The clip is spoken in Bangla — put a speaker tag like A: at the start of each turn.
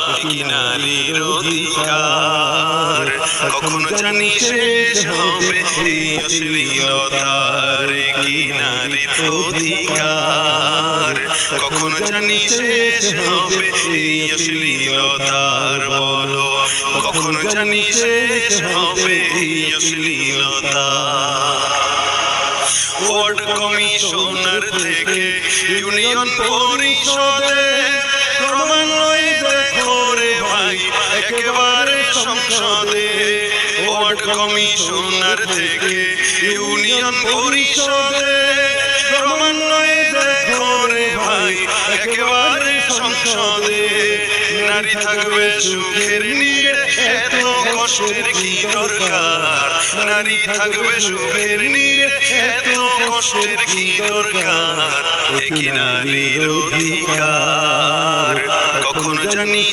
A: কি নারীর অধিকার কখনো জানি শেষ হবে এই অশ্লীলতার কি নারীর অধিকার কখনো জানি শেষ হবে এই অশ্লীলতার বলো কখনো জানি শেষ হবে এই অশ্লীলতা ওয়ার্ড কমিশনার থেকে ইউনিয়ন পরিষদে ক্রমান্বয়ে দেখো রে ভাই একেবারে সংসদে ওয়ার্ড কমিশনার থেকে ইউনিয়ন পরিষদে ক্রমান্বয়ে দেখো রে ভাই একেবারে সংসদে নারী থাকবে সুখের নীড়ে এত কষ্টের কি দরকার নারী থাকবে সুখের নীড়ে এত কষ্টের কি দরকার কি নারীর অধিকার কখনো জানি